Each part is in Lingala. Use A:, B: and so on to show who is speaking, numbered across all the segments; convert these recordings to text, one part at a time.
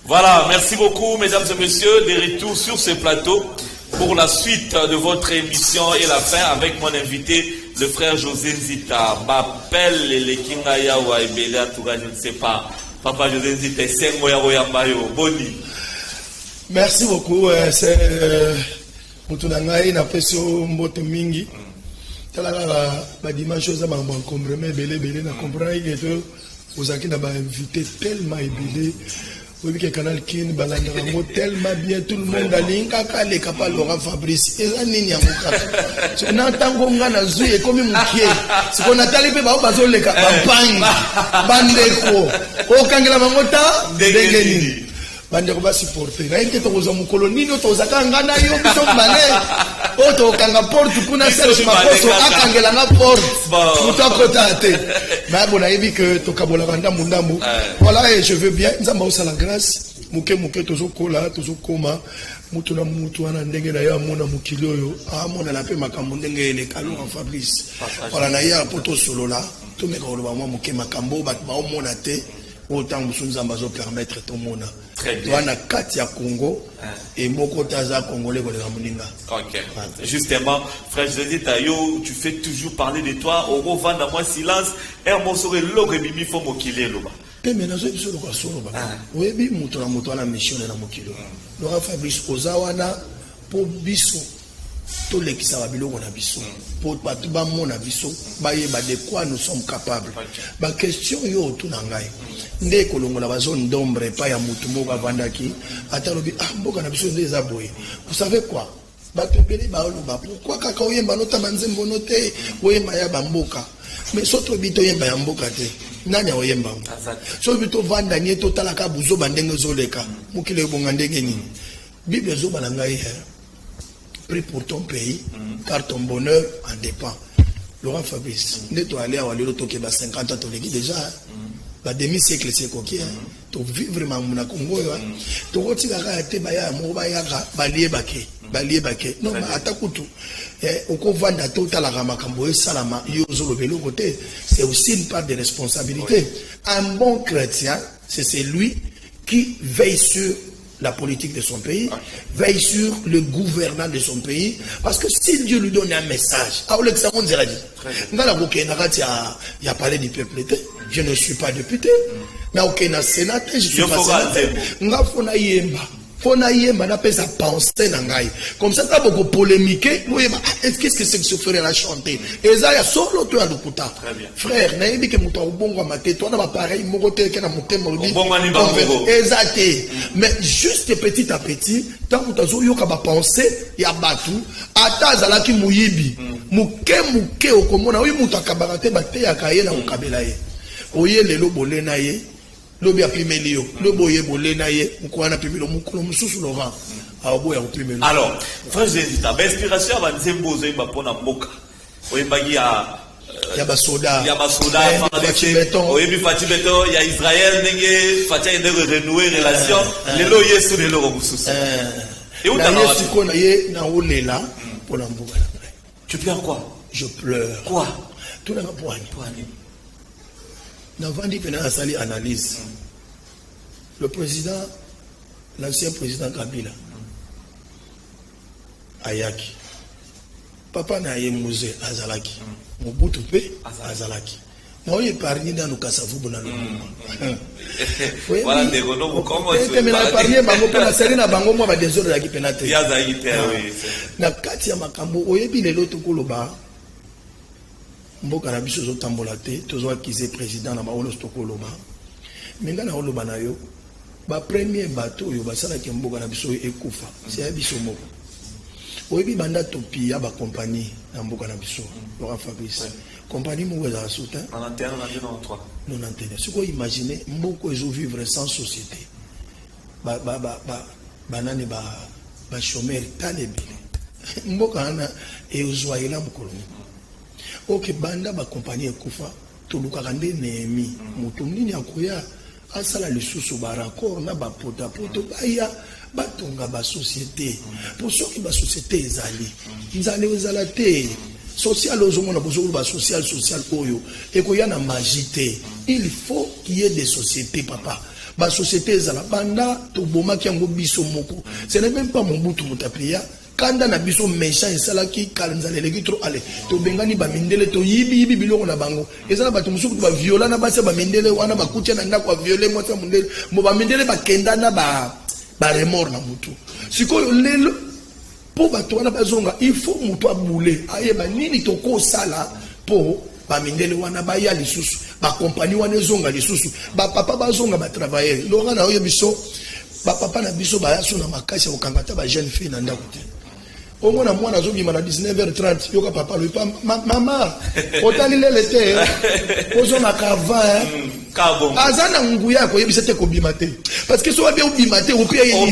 A: Voilà, merci beaucoup, mesdames et messieurs, de retour sur ce plateau pour la suite de votre émission et la fin avec mon invité, le frère José Nzita. M'appelle les Kingaya ou Aibele, je ne sais pas. Papa José Nzita, c'est Moyaroyambayo. Boni.
B: Merci beaucoup. C'est Moutounangaï, n'a pas ce mot mingi. La dimanche, ça m'a compris, mais Bélé, n'a compris que vous avez invité tellement Bélé. Oui, que Canal Kin, Balandramo, tellement bien, tout le monde a l'inka, les capables, Laurent Fabrice, et ça n'y a pas. Si on entend qu'on a un zoué, comme un moukier, si on a talibé, bah, on va les campagnes, bandeko, au Kangalamota, Degeni. Bandeko va supporter. N'a été aux hommes colonies, aux Akangana, yo, qui sont malais, auto Kanga porte, kuna Serge Makoso, Akangelanga porte, tout à côté. Mais bon, on a dit que Tokabola Vanda Mundambu. Voilà, et je veux bien, nous avons la grâce, Mouké, Tozo Kola, Tozo Koma, Moutuna Moutouana, Ndengela, Mona Mukilo, Mona la paix, Makamundenge, les Kalou en Fabrice. Voilà, Naya, Poto Solola, tout le monde, Mouké Makambo, Batma, Monate. Autant nous avons permettre tout le monde.
A: Très bien.
B: On a Katia Congo et Moko Taza Congolais.
A: Ok. Justement, frère José Tayo, tu fais toujours parler de toi. Au revoir dans moi silence. Et mon sourire, l'ogre mimi faut m'okile loba.
B: Mais maintenant, je suis le solo. Oui, mais mouton la mission de la mokilo. Laurent Fabrice Ozawana pour Bissou. Tout les qui savent bilo on a biso pour pas tout bas mon abiso baye ba de quoi nous sommes capables ba question yo tout nangai ndé kolongo la zone d'ombre pas ya mutu moka vandaki atalobi mboka na biso ndé zaboye vous savez quoi ba topeli ba oloba pourquoi kaka oyemba nota manzembo noté oyemba ya bamboka mais soto bito yemba ya mboka te nani oyemba so bito vanda nie totalaka buzo bandenge zoleka mukile bonga ndenge nini bible zo banangai prie pour ton pays, car ton bonheur en dépend. Laurent Fabrice, nous sommes allés à Walero Toké, 50 ans, déjà, demi-siècle, c'est quoi qui est, tu vis vraiment mon Congo, tu vois, tu as été baya, mobaya, balié baké, non, mais attaque tout. Au couvent d'un total à Ramakambo et Salama, Yozo le vélo côté, c'est aussi une part de responsabilité. Un bon chrétien, c'est celui qui veille sur la politique de son pays, veille sur le gouvernement de son pays, parce que si Dieu lui donne un message, il y a parlé du peuple, je ne suis pas député, mais aucun sénateur, je suis pas sénateur. Fona yemba na pesa penser nangai comme ça t'as beaucoup polémiqué qu'est-ce que c'est que ce frère a chanté et ça y a solo toi de kuta frère na yebi que muto ubongo maté toi na ba pareil moko te ke na motema lodi exacté mais juste petit à petit tant que tu as yoka ba penser ya batu ata zala ki muyibi muke okomona oyi muto akabarate baté ya kaye na okabela ye oye lelo bolena ye lobi a primelio le boye bolena ye mukwana pimelo mukolo mususu Laurent a boya ko primelo. Alors
A: frère Zezita inspiration ba nzembo zo imba pona mboka oyembaki
B: ya basoda
A: Fati Beton ya Israël ndenge Fati ndenge renouer relation lelo Yesu lelo ko mususu et où t'as
B: Yesu ko na ye na olela pona mboka.
A: Tu pleures quoi?
B: Je pleure.
A: Quoi?
B: Tout na poani. Nous avons dit que nous avons sali analyse. Le président, l'ancien président Kabila, Ayaki, papa na ye musée Azalaki, Mobutu pe Azalaki. Moi, il épargné dans nos Kassavou dans le monde.
A: Voilà des renoms comment tu
B: peux épargner bango pe na sali na bango moi ba désordre la ki penate.
A: Ya zaïté oui.
B: Na kati ya makambo oyebi lelo to koloba. Mboka na biso zo tambola te tozo akize président na baolo stokoloba menga na oloba na yo ba premier bateau yo basala ke mboka na biso ekufa c'est ya biso moko oyebi banda topi ya ba compagnie na mboka na biso Laurent Fabrice compagnie moko za soutien
A: en antenne en 93
B: non antenne ce qu'on imaginer mboko ezo vivre sans société banane ba chômeur tanebi mboka na ezo ila mkoloni. Ok, banda ba compagnie kufa to lukaka nde Nehemi moto nini akoya asala lisusu ba raccord na ba pota poto baya batonga ba société pour ceux qui ba société ezali nzali ezala te social ozomona bozolo ba social oyo ekoya na magie te il faut qu'il y ait des sociétés, papa. Ba société ezala banda to boma ki yango biso moko. Ce n'est même pas mon bout tout tapia. Kanda na biso méchant esala ki kalanzale leki trop ale. To bengani ba mindele to yibi biloko na bango. Ezala ba tumusuku ba viola na basa ba mindele wana ba kutia na ndako violer mo ta mindele. Mo ba mindele ba kenda na ba remord na mutu. Sikoyo lelo po ba to wana bazonga il faut mutu abule. Aye ba nini to ko sala po ba mindele wana ba ya lisusu ba compagnie wana zonga lisusu ba papa ba zonga ba travailler longa na oyo biso ba papa na biso ba yaso na makasi o kangata ba jeune fille na ndako te o mona mwana zo bima na 19h30 yoka papa lui pas maman otali lele te ozo na kava
A: kabo
B: azana nguya ko yebisa te ko bima te parce que so ba bien bima te o pia yini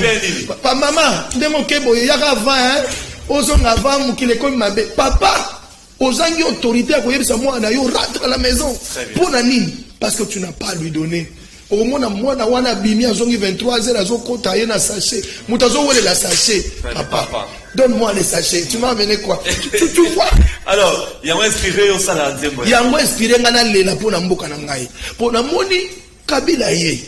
B: pa maman ndemo kebo ya kava ozo na va mukile ko mabe papa aux autorités à ça moi rentre à la maison pour nani parce que tu n'as pas à lui donner au moins moi na wana bimi à 23h à kota na sachet mutazo wele la sachet papa donne-moi les sachets tu m'as amené quoi tu vois
A: alors il y a inspiré au salade
B: il y a inspiré ngana lela pour na mboka na ngai pour na moni Kabila ye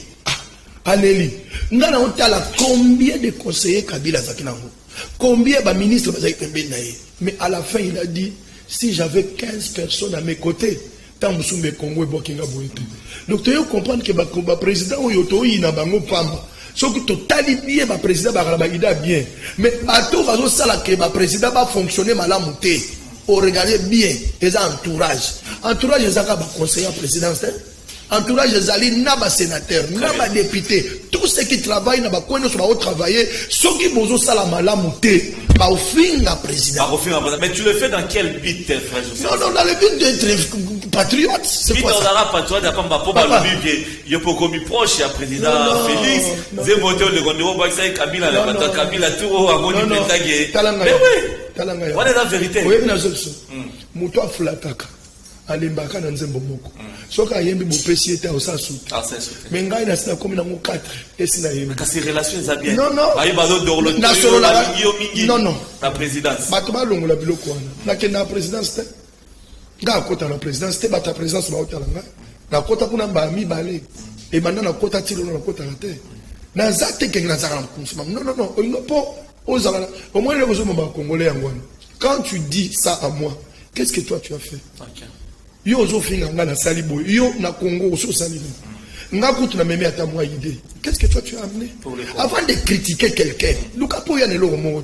B: aleli ngana otala combien de conseillers Kabila zakinango combien ba ministre bazaki pembeni na ye mais à la fin il a dit si j'avais 15 personnes à mes côtés, tant que je Congo et Burkina Faso. Donc tu comprends que le président Oyotoyi n'a pas pamba. Sauf que totalement bien, le président Barabagida bien. Mais bateau va que le président va fonctionner mal à monter. On regarde bien les entourages. Entourage les conseillers présidentiels. Entourage les alliés, naba sénateur, naba député, tous ceux qui travaillent, naba kono sur la travailler, ceux qui bozo salama la monter, ba au fin la président.
A: Mais tu le fais dans quel but, frère?
B: Non, dans le but d'être patriote.
A: C'est quoi ça? Patriote, papa, il y a beaucoup de proches, il y a président Félix, Zemmoto, le Gondoro, Kabila, Kabila, tout, Amoni, Pentagé. Mais oui, on est la vérité.
B: Oui, mais Mouto Flataka. Alimbaka na nzembo moko soka yembi bopesi eta osasu mais ngai na sina komi na mo 4 esina yembi
A: kasi relation za bien
B: non
A: ayi bazo dorlo
B: non
A: la présidence
B: bato balongo la biloko wana na ke na présidence te nga kota na présidence te bata présidence ba otala nga na kota kuna ba mi bale e banda na kota tilo na kota na te na zate ke na zaka na non on po ozala au moins les besoins ba congolais ngwana quand tu dis ça à moi qu'est-ce que toi tu as fait? Yo ozo finga nga na salibo yo na Congo oso salibo nga kutu na meme ata moi idée qu'est-ce que toi tu as amené avant de critiquer quelqu'un luka po ya nelo mot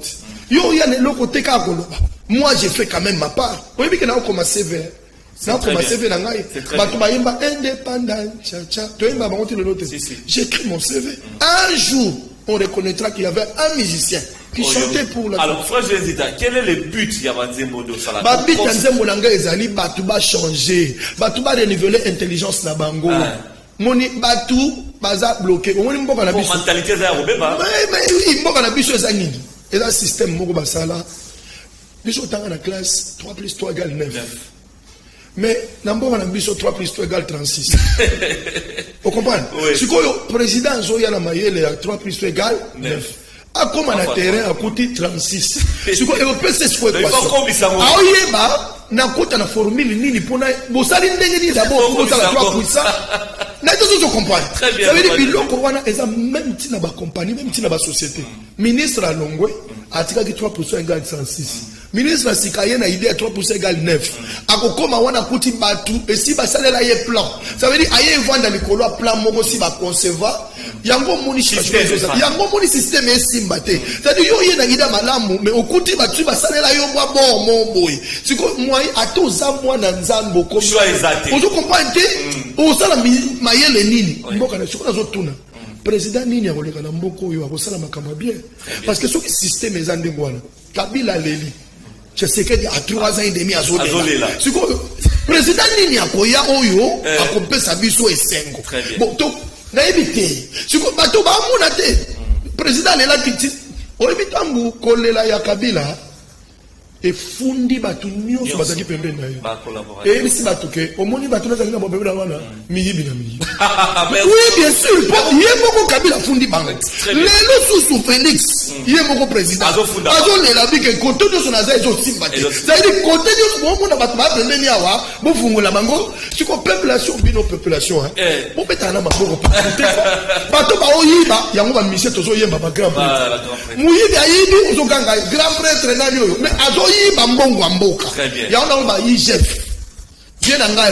B: yo ya nelo côté ka koloba moi j'ai fait quand même ma part oyebi ke na commencer vers na commencer vers ngai bato bayemba indépendant cha to yemba ba ngoti le note j'écris mon CV un jour on reconnaîtra qu'il y avait un musicien qui chantait pour la.
A: Alors, frère Jésus, quel est le but de Yabazembo de Salah?
B: Le but de Zembo Nanga ezali batu ba changer, batu ba renouveler intelligence na bango. Moni batu baza bloqué. Moni mboka na biso.
A: Mentalité za robeba.
B: Mais oui, mboka na biso za nini? Et là système moko ba sala. Biso tanga na classe 3 + 3 = 9. Mais na mboka na biso 3 + 3 = 36. Vous comprenez? Sikoyo président zo ya na mayele ya 3 + 3 = 9. A comme un terrain a coûté 36. C'est quoi? Et c'est ce qu'il faut. Ah oui, na kota na formule nini pona bosali ndenge ni d'abord pour ça la puissance. Na tout comprendre. Ça veut dire biloko wana eza même tina ba compagnie même tina ba société. Ministre Alongwe atika ki 3% = 106. Ministre Sikaye na idée à 3% = 9. Akokoma wana kuti batu et si ba salela ye plan. Ça veut dire aye vendre likolo plan moko si ba concevoir. Yango moni yango moni système esimbate. C'est-à-dire yo ye na ida malamu mais okuti batu ba salela yo mwa bon mon boy. Siko moi atoza mwana nzambo ko. Ozo comprendre o sala mayele nini mboka na siko nazo tuna. Président nini ya koleka na mboko yo akosala makambo bien parce que ce système ezande ngwana Kabila leli je sais que à 3 ans et demi azolela siko président nini akoya oyo akopesa biso esengo bon to na ebité siko bato ba mona te président lela kiti oyebi tambu kolela ya Kabila et fundi batu nyonso bazaki pembeni na yo et si batu ke omoni batu na zali na bobebe na wana miyibi na miyibi oui bien sûr yemoko Kabila fundi bango lelo susu Félix Il est mon président. Azo le labi que côté de son azai zo sympathie. Ça veut dire côté de son monde batma prendre ni awa, bon fungola mango, tu ko population bino population hein. Bon betana maboko côté. Bato ba oyiba, yango ba mission tozo yemba ba grand prêtre. Muyibi ayibi ozo ganga grand prêtre na yo. Mais azo yiba mbongo mboka. Yango ba chef. Viens nanga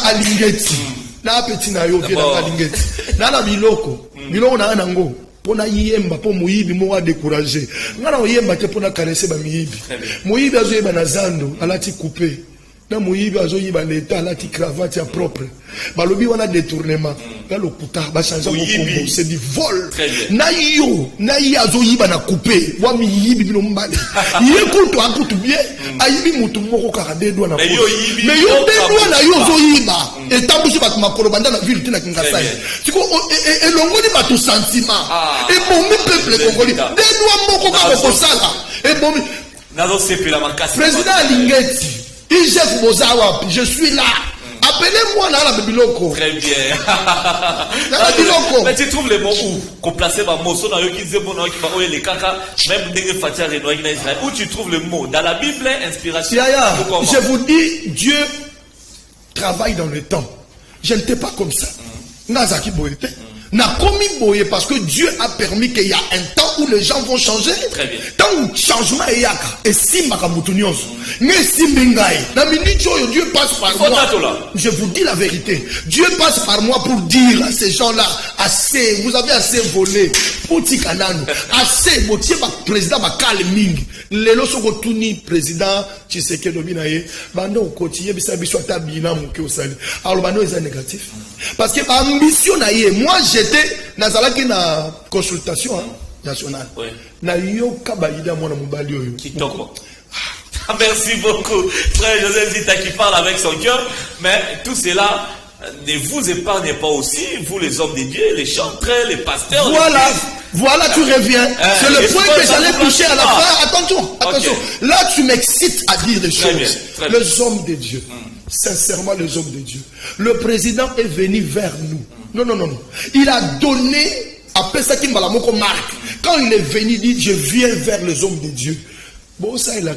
B: alingeti. Na petit na yo viens nanga alingeti. Na na biloko. Biloko na nango. Pona yemba po muyibi mo wa décourager. Ngana yemba te pona caresser ba muyibi. Muyibi azo yeba na zando alati couper. Na muyibi azo yeba l'état alati cravate ya propre. Balobi wana détournement. Ga lokuta ba changer mon combo, c'est du vol. Na yi azo yiba na couper. Wa muyibi bino mbali. Yekuto akutu bien. Ayibi mutu moko kaka de doigt na. Mais yo de doigt na yo zo yiba. Et tambushi bat makolo banda na ville tina kingasai. Siko e longoli ba tout sentiment. Et bon mi peuple congolais. De doigt moko ka ko sala. Et bon
A: nazo sepela makasi.
B: Président Alingeti, Ijef Bozawa, je suis là. Appelez-moi dans la Bibiloko.
A: Très bien.
B: Dans la Bibiloko.
A: Mais tu trouves les mots où qu'on plaçait ma mot, son qui disait bon, qui va oyer les caca, même des fatia et noyer Israël. Où tu trouves le mot dans la Bible, inspiration.
B: Je vous dis, Dieu travaille dans le temps. Je n'étais pas comme ça. Nazaki Boyete. N'a commis boye parce que Dieu a permis qu'il y a un temps où les gens vont changer.
A: Très bien.
B: Tant où changement est yaka et si makamutunyon. Mais si mingai. Na minute Dieu passe par moi. Je vous dis la vérité. Dieu passe par moi pour dire à ces gens-là assez. Vous avez assez volé. Poti kananu. Assez. Motié ba président ba kalming. Lelo soko tuni président Tshisekedi Obinaye. Bando kotiye bisa biso tabina muke osali. Alors bando est négatif. Parce que ambition na yé. Moi j'étais nazalaki na consultation nationale.
A: Oui.
B: Na yo kabaïda mona mobali oyo.
A: Kitoko. Merci beaucoup, frère Joseph Zita qui parle avec son cœur. Mais tout cela ne vous épargne pas aussi, vous les hommes de Dieu, les chantres, les pasteurs.
B: Voilà, tu reviens. C'est le point que j'allais toucher à la fin. Attention. Okay. Là, tu m'excites à dire des choses. Très bien. Les hommes de Dieu. Sincèrement, les hommes de Dieu. Le président est venu vers nous. Non. Il a donné à Pesaki Malamoko Marc. Quand il est venu, il dit, je viens vers les hommes de Dieu. Bon, ça, il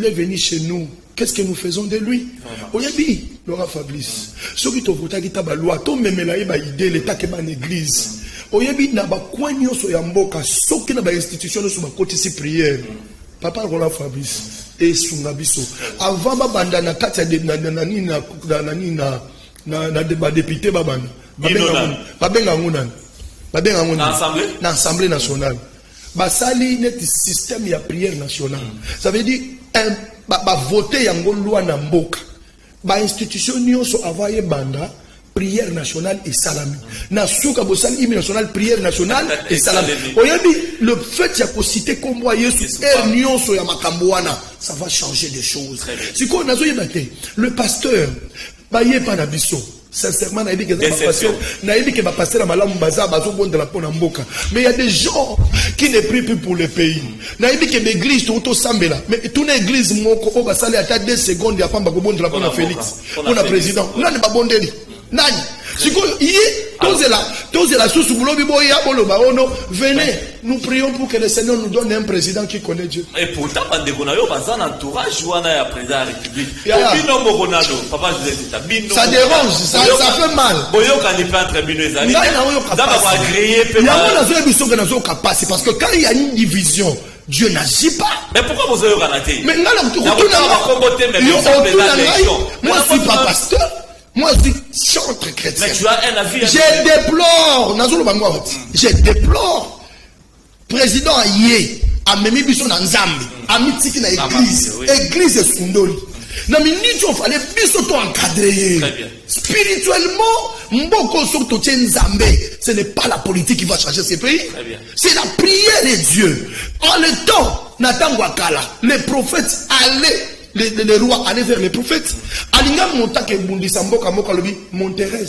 B: est venu chez nous. Qu'est-ce que nous faisons de lui? Oyebi, Laura Fabrice. Ce qui te vote qui t'a loi, toi même là, il va idée l'état qui est en église. Oyebi, n'a pas quoi ni au soyamboka, ce qui n'a pas institution sur ma côté si prière. Papa Laura Fabrice et son abisso. Avant ma bande na katia de na député babana. Babenga l'Assemblée nationale. Basali net système ya prière nationale. Ça veut dire voter yango loi na mboka. Ba institution nyonso avaye banda prière nationale et salami. Na suka bosali hymne national prière nationale et salami. Oyebi le fait ya ko citer kombo Yesu nyonso ya makambo wana, ça va changer des choses. Siko nazo yebate le pasteur ba yepa na biso. Sincèrement, mais il y a des gens qui ne prient plus pour le pays. Mais toute l'église, ça 2 secondes, il y a pas de Félix, pour le président. Là, n'est pas bon délit. Venez, nous prions pour que le Seigneur nous donne un président qui connaît Dieu.
A: Et pourtant, entourage, président de la République.
B: Ça dérange, ça fait mal. Parce que quand il y a une division, Dieu n'agit pas.
A: Mais pourquoi vous avez raté?
B: Mais moi, je ne suis pas pasteur. Moi, je suis chantre chrétien.
A: Mais tu as un avis.
B: Je déplore. Président Aye, a même biso na nzambe, a mitiki na église. Église est sundoli. Na minute on fallait biso to encadrer. Spirituellement, mboko surtout nzambe. Ce n'est pas la politique qui va changer ce pays. C'est la prière de Dieu. En le temps, Nathan Wakala, les prophètes allaient. Les rois allaient vers les prophètes. Alinga montake bundisa mboka moka lobi Monterrez.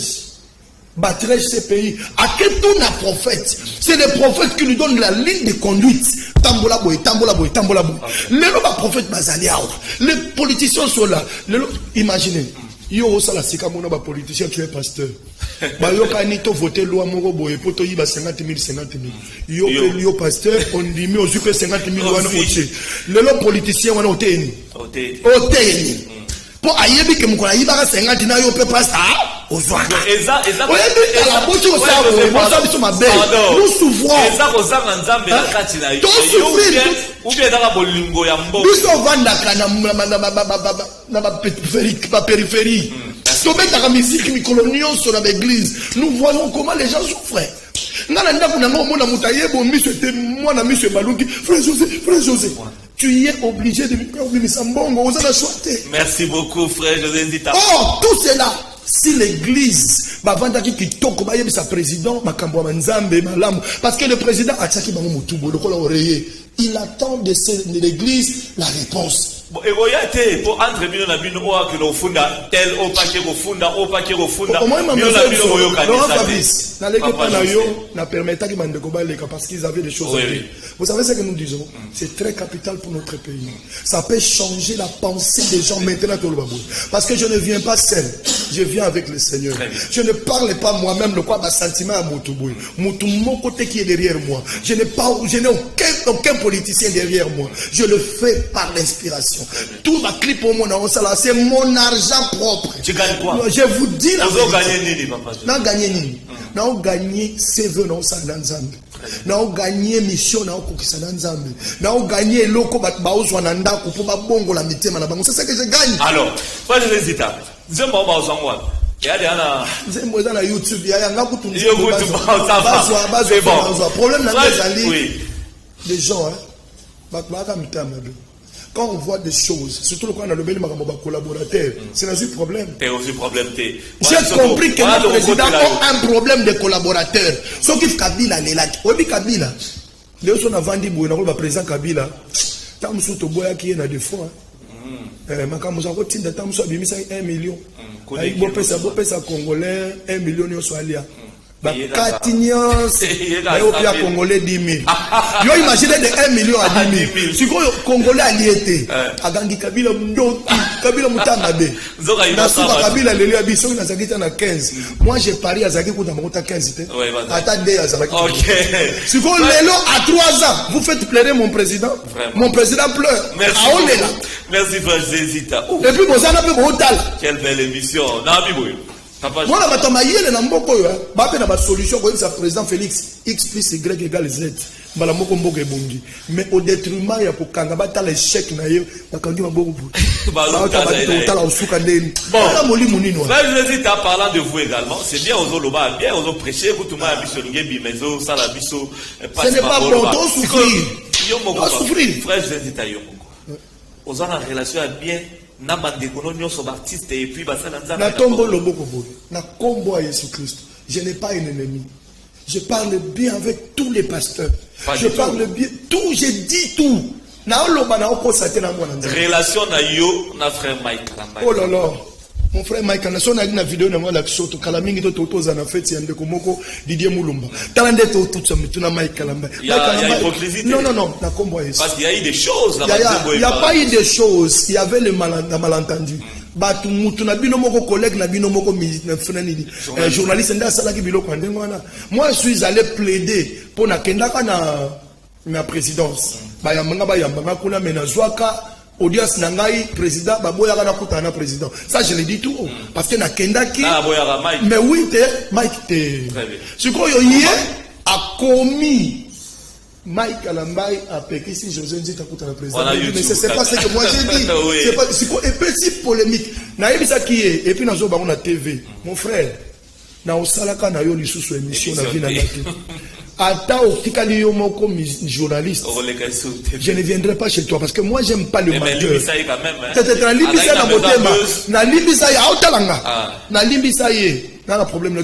B: Battrage ces pays. À quel tour la prophète? C'est les prophètes qui nous donnent la ligne de conduite. Tambola boy. Les prophètes bazaliao. Les politiciens sont là. Imaginez. Yo ça la sika mona ba politicien tu es pasteur. Bayokani to voter loi moko boye poto yiba 50 000. Yo pasteur on dit mais ozupe 50 000 wana oté. Le politicien wana oteni. Oteni. Pour ayebi ke mukona yiba 50 na yo pe pasteur. Ozwaka.
A: Eza
B: la botu ko sa biso mabe. Nous souffrons.
A: Eza ko za nzambe na kati na yo. Ou bien dans la bolingo ya mbo.
B: Nous sommes vandaka na périphérie. Nous mettons la musique micolonion sur l'église. Nous voyons comment les gens souffrent. Frère José, tu es obligé de me
A: merci beaucoup, frère José Nzita.
B: Oh, tout cela. Si l'église, parce que le président il attend de l'église la réponse. Parce qu'ils avaient des choses à dire. Vous savez ce que nous disons? C'est très capital pour notre pays. Ça peut changer la pensée des gens maintenant. Parce que je ne viens pas seul, je viens avec le Seigneur. Je ne parle pas moi-même de quoi ma sentiment à Moutouboui. Mon côté qui est derrière moi. Je n'ai aucun politicien derrière moi. Je le fais par l'inspiration. Tout ma clip au monde, c'est mon argent propre.
A: Tu gagnes quoi?
B: Je vous dis la
A: vérité.
B: Non, gagné ni. Non, gagné CV non ça dans Zambie. Non, gagné mission non kokisa dans Zambie. Non, gagné loko baozo na ndako pour ba bongo la mitema na bango. C'est ça que je gagne.
A: Alors, pas de hésita. Zembo ba ozangwa.
B: Zembo za na YouTube ya nga kutunzi.
A: C'est bon.
B: Problème na ngazali. Les gens quand on voit des choses, surtout quand on a le bel collaborateur, c'est un problème. J'ai compris que le président a un problème de collaborateurs. Sauf que Kabila est là. Oui, Kabila. Les gens ont vendu le président Kabila. Tant que tu bois qui est des fois. Makamuza rotinda tant que tu as 1 million. Il faut ça Congolais 1 million de soalia. Bakatinians, Européens Congolais 10 000. Yo imaginez de 1 million à 10 000. Si quoi Congolais allié, Agangi Kabila Kabila Mutangabe. Nasuka Kabila Lelio Abisso na Zagita na 15. Moi j'ai parié à Zagita na 15. Attendez à Zagita.
A: OK.
B: Si quoi Lelo à 3 ans, vous faites pleurer mon président. Mon président pleure.
A: Merci. Merci frère Zezita.
B: Et puis bon ça n'a pas brutal.
A: Quelle belle émission. Na biboyo.
B: Moi, la bataille, na mboko yo, ba pe na ba solution ko sa président Félix X plus Y égale Z. Bala moko mboko ebongi. Mais au détriment ya ko kanga ba ta l'échec na yo, ba kangi ba mboko bu. Ba ta la osuka ndeni.
A: Bon,
B: moli munini wa.
A: Frère Jésus en parlant de vous également, c'est bien aux loba, bien aux prêcher pour tout ma biso ngebi mezo sala biso.
B: Ce n'est pas bon de souffrir.
A: Yo moko souffrir. Frère Jésus ta yo moko. Aux en relation à bien na bande kono so baptiste et puis ba sala nzamba.
B: Na tombo loboko boy. Na kombo à Jésus Christ. Je n'ai pas un ennemi. Je parle bien avec tous les pasteurs. Je parle bien tout, je dis tout. Na loba na okosate na mwana nzamba.
A: Relation na yo na frère Mike Kalamba.
B: Oh là là. Mon frère Mike Kalamba, on a dit na vidéo na moi la kisoto kalamingi to toza na fête ya ndeko moko Didier Mulumba. Talande to tout ça tuna Mike Kalamba.
A: Il y a hypocrisie.
B: Non, na kombo Yesu.
A: Parce qu'il y a eu des choses là.
B: Il y a pas eu des choses, il y avait le malentendu. Batu mutu na bino moko collègue na bino moko journaliste nda sala ki biloko ndengo wana. Moi je suis allé plaider pour na kendaka na présidence. Ba yamba kuna mena zwaka audience nangai président baboya kana kutana président. Ça je le dis tout parce que na kendaki. Mais oui Mike te. Ce qu'on y a commis Mike Kalambai a péqué si José Nzita Kouta la président. Mais c'est pas ce que moi j'ai dit. C'est pas et puis si polémique. Naïbi ça qui est et puis nazo ba on a TV. Mon frère, na osalaka na yo lisusu émission na vie na ngaki. Ata otikali yo moko journaliste. Je ne viendrai pas chez toi parce que moi j'aime pas le menteur. Peut-être na libisa na motema, na libisa ya otalanga. Na libisa ye. Dans le problème,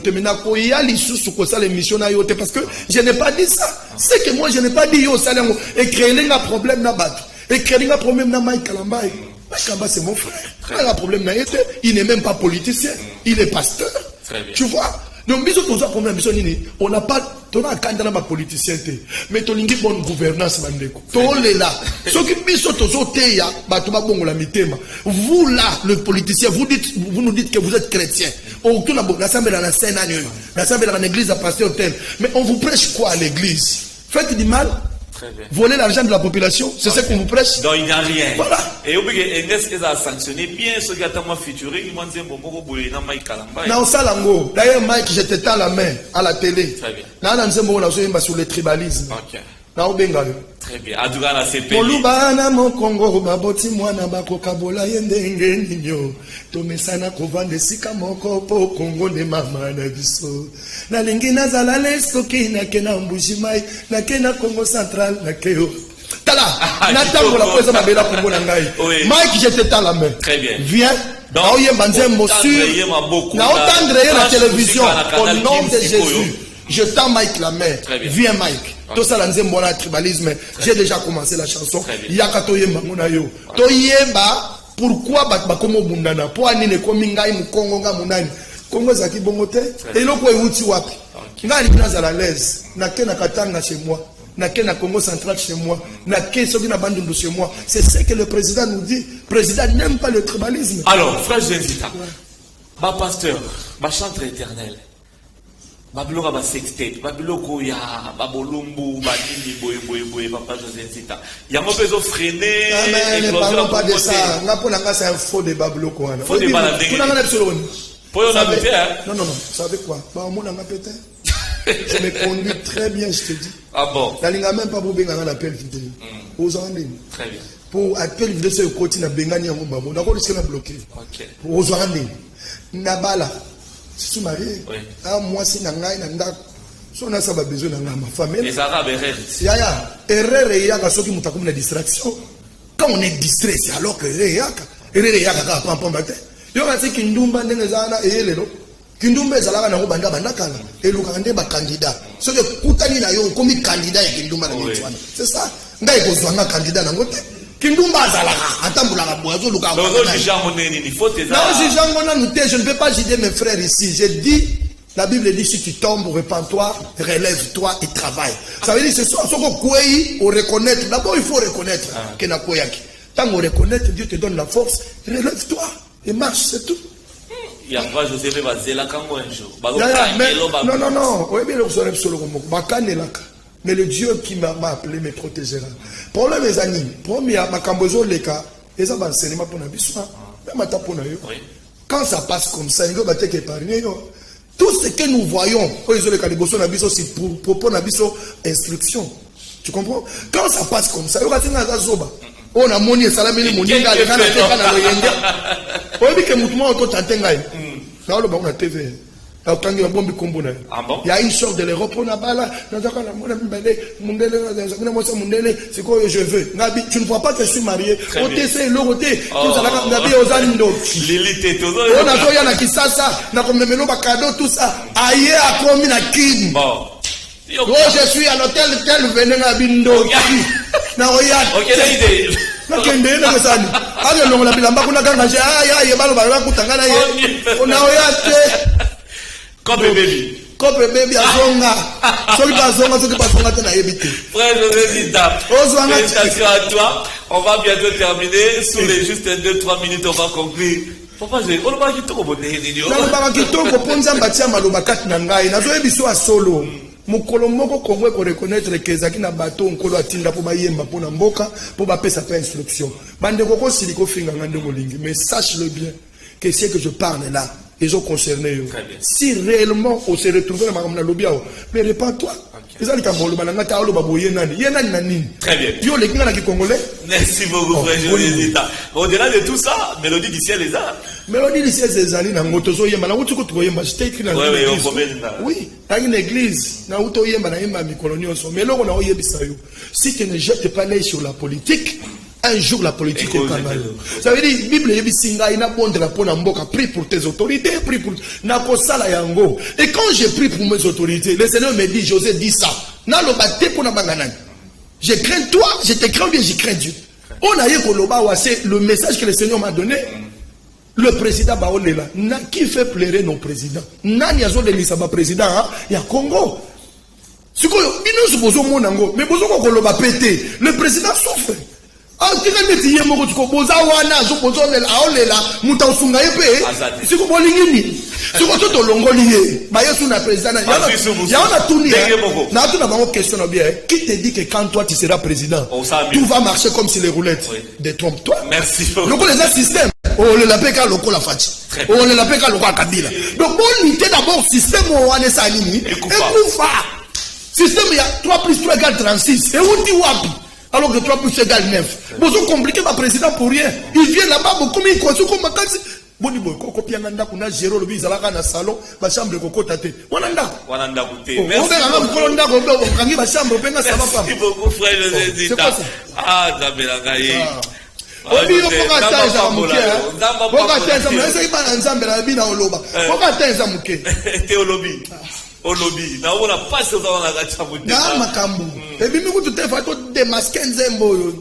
B: il y a les sous que ça l'émission n'a yoté parce que je n'ai pas dit ça. C'est que moi je n'ai pas dit yo ça et créer un problème na bat. Et créer un problème na Mike Kalamba. Mike Kalamba c'est mon frère. Il a un problème na yoté, il n'est même pas politicien, il est pasteur. Tu vois? Donc biso toza problème biso nini, on n'a pas tona kanda na politicien mais to lingi bonne gouvernance bandeko. To lela. Ce qui biso tozo teya ba to ba bongo la mitema. Vous là le politicien, vous nous dites que vous êtes chrétien. Oh, tout l'assemblée dans la scène, l'assemblée dans l'église à passer au tel. Mais on vous prêche quoi à l'église? Faites du mal?
A: Très bien.
B: Voler l'argent de la population, c'est ce qu'on vous prêche.
A: Donc il n'y a rien.
B: Voilà.
A: Et au bout de a sanctionné bien ce qui a été featuring, il m'a dit bon,
B: non, ça l'ango. D'ailleurs, Mike, je t'étends la main à la télé.
A: Très bien.
B: Non, sur le tribalisme.
A: Ok.
B: Très
A: bien. Adouga la CPI.
B: Molubana mon Congo baboti mwana bakoka bola yendenge ninyo. Tomesana kovande sika moko po Congo de mama na biso. Na lingi nazala lesoki na kena mbujimai na kena Congo central na keo. Tala, natango la poeza mabela Congo na ngai. Mike, je te tends la main.
A: Très bien.
B: Viens. Donc, na otandre la télévision au nom de Jésus. Je tends Mike la main. Viens Mike. Tout ça, là, tribalisme. J'ai déjà commencé la chanson. Yaka toyemba mona yo. Toyemba, pourquoi bakomo bundana? Pour anine komingai mu Congo nga munani. Congo zaki bongote. Et loko euti wapi. Nga libina za la l'aise. Na kena katanga chez moi. Na kena Congo central chez moi. Na ke soki na bandundu chez moi. C'est ce que le président nous dit. Le président n'aime pas le tribalisme.
A: Alors, frère Zenzita, ma pasteur, ma chantre éternel. Babiloko ba sextet, babiloko ya babolumbu, banini boye papa José Nzita. Yango pezo freiner.
B: Ne parlons pas de ça. Nga pona nga c'est un faux débat biloko wana.
A: Faux débat la
B: dingue. Kuna nga absolument.
A: Pour on a buté hein.
B: Non, vous savez quoi? Ba mona nga pété. Je me conduis très bien, je te dis.
A: Ah bon.
B: La linga même pas pour benga nga appel vidéo. Aux andines.
A: Très bien.
B: Pour appel vidéo c'est côté na bengani yango babo. D'accord, risque na bloquer.
A: OK.
B: Aux andines. Nabala. Je suis marié.
A: Oui.
B: Ah, moi, c'est Nangaï, Nandak. Si on a ça, besoin de ma famille.
A: Les Arabes, erreur.
B: Erreur, il y a ceux qui m'ont comme la distraction. Quand on est distrait, c'est alors que erreur, il y a un peu matin. Il y a qui Kindumba, Nezana, et Lelo. Kindumba, Zala, Banda, Bandakala. Et le candidat. Ce que Koutani n'a eu comme candidat et Kindumba. C'est ça. N'a pas besoin d'un candidat dans le côté. Kindumba Zalaka, attends la boisson, je ne peux pas juger mes frères ici. J'ai dit, la Bible dit si tu tombes, repens-toi, relève-toi et travaille. Ça veut dire que ce soit on reconnaître. D'abord, il faut reconnaître que na koyaki. Tant qu'on reconnaît, Dieu te donne la force, relève-toi et marche, c'est tout.
A: Il y a pas José Bazela Kango un jour.
B: Non. Oui, mais le mais le Dieu qui m'a appelé me protégera. Problème mes amis, premier ma cambozo leka, et ça va enseignement pour n'abissoir. Quand ça passe comme ça, il va être épargné. Tout ce que nous voyons, c'est pour n'abissoir instruction. Tu comprends? Quand ça passe comme ça, il va être zoba. On a moni salamini moni nga le kana teka na loyenge. Oyebi ke mutu mo to tantenga. Na lo ba on a TV. Il y a une sorte de l'Europe, on a bala, je veux. Tu ne vois pas que je suis marié. On t'essaie l'oroté. On a fait un kisasa, na komemelo bakado tout ça. Aïe a commis la kin. Oh, je suis à l'hôtel tel venez à Bindo. Na regarde.
A: OK, l'idée.
B: Nakende na mesani. Ale longo la bilamba kuna kanga je aïe balo balo kutangana ye. On a regarde.
A: Kope baby
B: azonga. Soki bazonga te na yebite.
A: Frère José Nzita, félicitations à toi. On va bientôt terminer. Sous les juste 2-3 minutes, on va conclure. Papa, on va quitter au bonnet.
B: On va quitter au ponza mbatia maloba kati na ngai. Na zo ebiso a solo. Mukolo moko Congo ko reconnaître que zaki na bateau nkolo atinda po bayemba po na mboka po ba pesa pa instruction. Bande koko siliko finga ngande molingi. Mais sache-le bien que c'est que je parle là. Ils ont concerné. Si réellement on se retrouve dans la Lobiao, mais répands-toi. Très
A: bien. Merci beaucoup, frère José Nzita. Au-delà de tout ça, Mélodie du ciel les a.
B: Mélodie du ciel les a. Oui, dans une église, si tu ne jettes pas l'œil sur la politique, un jour la politique est pas mal. Ça veut dire, la Bible dit, prie pour tes autorités, prie pour Nakosala Yango. Et quand j'ai pris pour mes autorités, le Seigneur me dit, José dit ça. Je crains toi, je te crains bien, je crains Dieu. On a eu c'est le message que le Seigneur m'a donné. Le président Baolela, qui fait pleurer nos présidents? Nani azo de l'Isaba président, il y a Congo. Mais le président souffre. Ah, tu as dit hier, mon coup, boza wana, je pose on est là, muta usunga yepe. Si vous voulez ni, si vous êtes au longolier, bah y'a sur la présidente, y a un tourné. N'a tout d'abord question bien. Qui te dit que quand toi tu seras président, tout va marcher comme si les roulettes. Détrompe-toi.
A: Merci.
B: Donc les système. On le l'appelle quand l'on la fati. On le l'appelle quand l'on a Kabila. Donc bon, l'idée d'abord système où on est salini. Et Koufa. Système il y a 3 plus 3 égale 36. Et où dit wapi? Alors que 3 plus 3 égale 9. Bon, c'est compliqué, ma président pour rien. Il vient là-bas, beaucoup de construit comme ma case. Bon, il y a copié un anda qu'on a géré le bise à la salle, ma chambre de coco tate. Wananda.
A: Wananda goûté.
B: Merci.
A: Merci beaucoup, frère José Zita. Ah, Zabelagaï.
B: Obi okaka teza muke. Okaka teza muke. Ese ibana nzambe na bina oloba. Okaka teza muke.
A: Te olobi. Olobi. Na ona passe za ona gacha muke.
B: Na makambu. Ebi miku tu te fa to démasquer nzembo yo.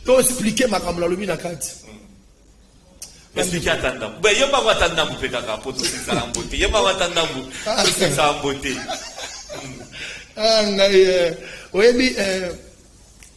B: To expliquer makambu la lobi na kati.
A: Expliquer atanda. Ben yo ba watanda mu peka ka poto sisa mbote. Yo ba watanda mu sisa mbote.
B: Ah ngai oyebi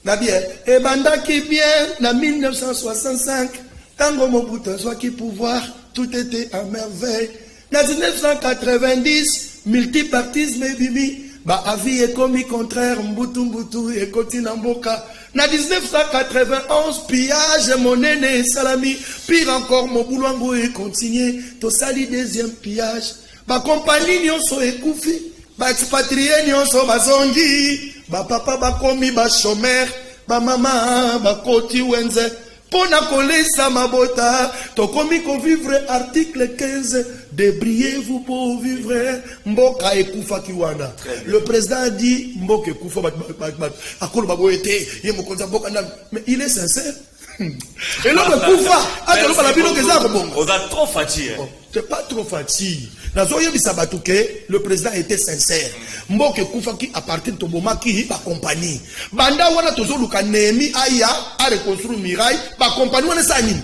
B: Nabie, et bandaki bien, na 1965, tango Mobutu soit qui pouvoir, tout était à merveille. Na 1990, multipartisme bibi, ba avis est commis contraire, mbutu et kotina mboka. Na 1991, pillage, monene et salami, pire encore, mon boulongo est continué, to sali deuxième pillage. Ba compagnie nyonso ekoufi, ba expatrié nyonso bazongi. Ba papa ba komi ba chômeur, ba mama ba koti wenze. Pona kolesa mabota, to komi ko vivre article 15. Débriez-vous pour vivre. Mboka ekufa kiwana. Le président dit mboka ekufa akolo ba boete, ye mokonza mboka na. Mais il est sincère. Et l'homme ekufa, atelo ba la bino keza ko bongo.
A: On a trop fatigué.
B: C'est pas trop fatigué. Le président était sincère. Mboke Koufaki à partir de Toboma qui ba compagnie. Banda wana tozo luka Nehemi aya a reconstruire miraille ba compagnie wana sani.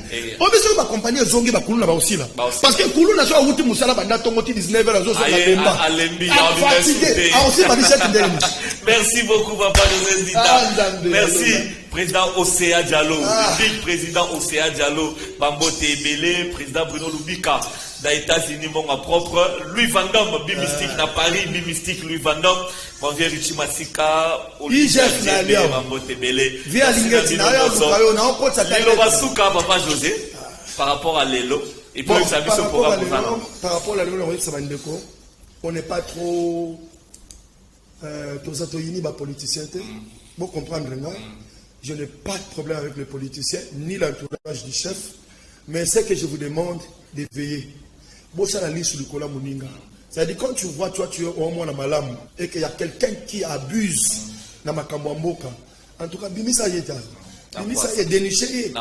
B: Obeso ba compagnie zongi ba kuluna ba aussi là. Parce que kuluna so wuti musala banda tongoti 19h zo so la bemba.
A: Merci beaucoup papa José Zita. Merci président Océa Diallo, le big président Océa Diallo, Bambote Ebele, président Bruno Lubika. Dans les États-Unis, mon propre, Louis Van Damme, Bimistique, na Paris, Bimistique, Louis Van Damme, mon vieux Richie Massika, Olivier Mambote Bele, Papa José, par rapport à Lelo, et puis ça vu ce programme.
B: Par rapport à Lelo, on n'est pas trop, tous les politiciens, vous comprendre, je n'ai pas de problème avec les politiciens, ni l'entourage du chef, mais c'est que je vous demande de veiller. C'est-à-dire quand tu vois, toi tu es au moins malam et qu'il y a quelqu'un qui abuse dans ma kambamboka, en tout cas, bimisa yeta. Bimisa est déniché.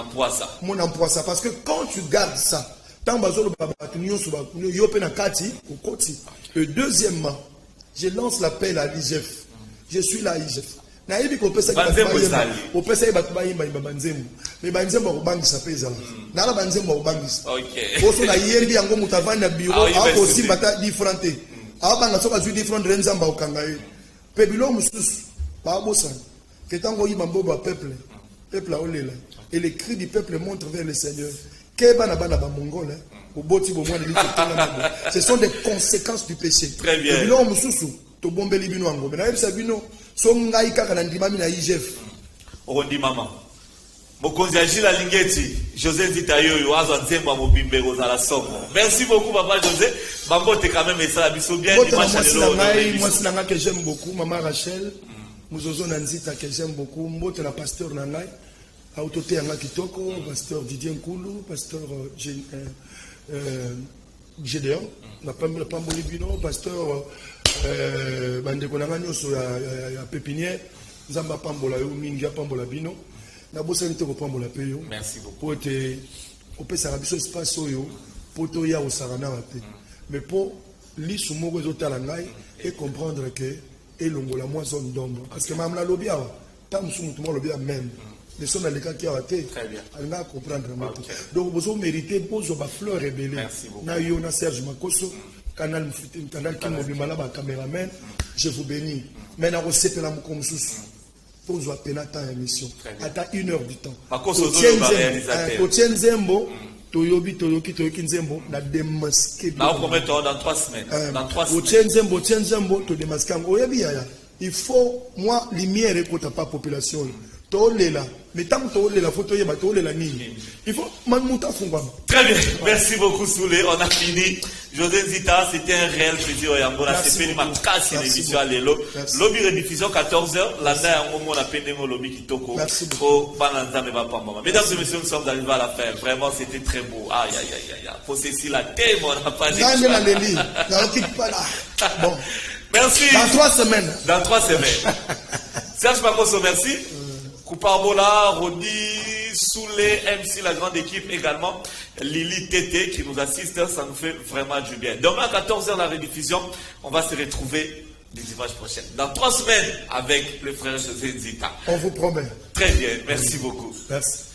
B: Mon emploi ça. Parce que quand tu gardes ça, et deuxièmement, je lance l'appel à l'IGF. Je suis là, IGF. Naïbi ko pesa ko pesa ibatuba imba banzembo me banzembo ko bangisa pesa na la banzembo ko bangisa
A: okay
B: oso na yerbi yango mutavanda bureau ako simbata differente abanga soka zu different renzamba okanga e pebilo mususu ba bosa que tango yima mboba peuple olela et les cris du peuple montrent vers le Seigneur que bana ba mongole au boti bo mwana ce sont des conséquences du péché.
A: Très bien.
B: Pebilo mususu to bombeli bino ango na yebisa bino so ngai kaka na ndimami na IGF
A: ondi mama mokonzi ajila lingeti José Zita yoyo azo nzemba mobimbe kozala somo. Merci beaucoup papa José. Bambote quand même ça biso bien dimanche lelo.
B: Moi c'est nanga que j'aime beaucoup maman Rachel Muzozo Nanzita que j'aime beaucoup mbote na pasteur na ngai autoté yanga kitoko pasteur Didier Nkulu pasteur Gédéon na pamboli bino pasteur bandeko na nga nyonso ya pépinière nzamba pambola yo mingi pambola bino na bosani te ko pambola pe yo.
A: Merci beaucoup.
B: Pour te opesa biso espace oyo poto ya osarana te mais pour lisu moko ezotala ngai et comprendre que elongola moi zone d'ombre parce que mamla lobia ta musu mutu mo lobia même les sons dans les cas qui a raté on va comprendre donc vous méritez poser ba fleur rebelle na yo na Serge Makoso canal qui mobile malaba caméraman je vous bénis mais na recette la muko mususu pour jouer pénata à émission. Attends 1 heure du temps.
A: Kotienne
B: Zembo, Toyobi, Nzembo, na démasqué.
A: Dans 3 semaines. Dans 3 semaines.
B: Kotienne Zembo, to démasqué. Il faut, moi, lumière et pas population. Tolela. Mais tant que tolela, faut toyer, tolela nini. Il faut, manmuta fungwa.
A: Très bien. Merci beaucoup, Soulé. On a fini. José Nzita, c'était un réel plaisir. C'est une casse une émission à l'élo. Lobby rediffusion 14h. L'année, on a peine de lobby qui toko. Mesdames et messieurs, nous sommes arrivés à la fin. Vraiment, c'était très beau. Aïe, aïe, aïe, aïe. Pour ceci, la thème, on n'a pas dit.
B: Bon.
A: Merci.
B: Dans 3 semaines.
A: Dans 3 semaines. Serge Makoso, merci. Kouparbola, Rodi, Soulé, MC, la grande équipe également. Lili Tété qui nous assiste, ça nous fait vraiment du bien. Demain à 14h, la rediffusion, on va se retrouver le dimanche prochain. Dans 3 semaines avec le frère José Nzita.
B: On vous promet.
A: Très bien, merci beaucoup.
B: Merci.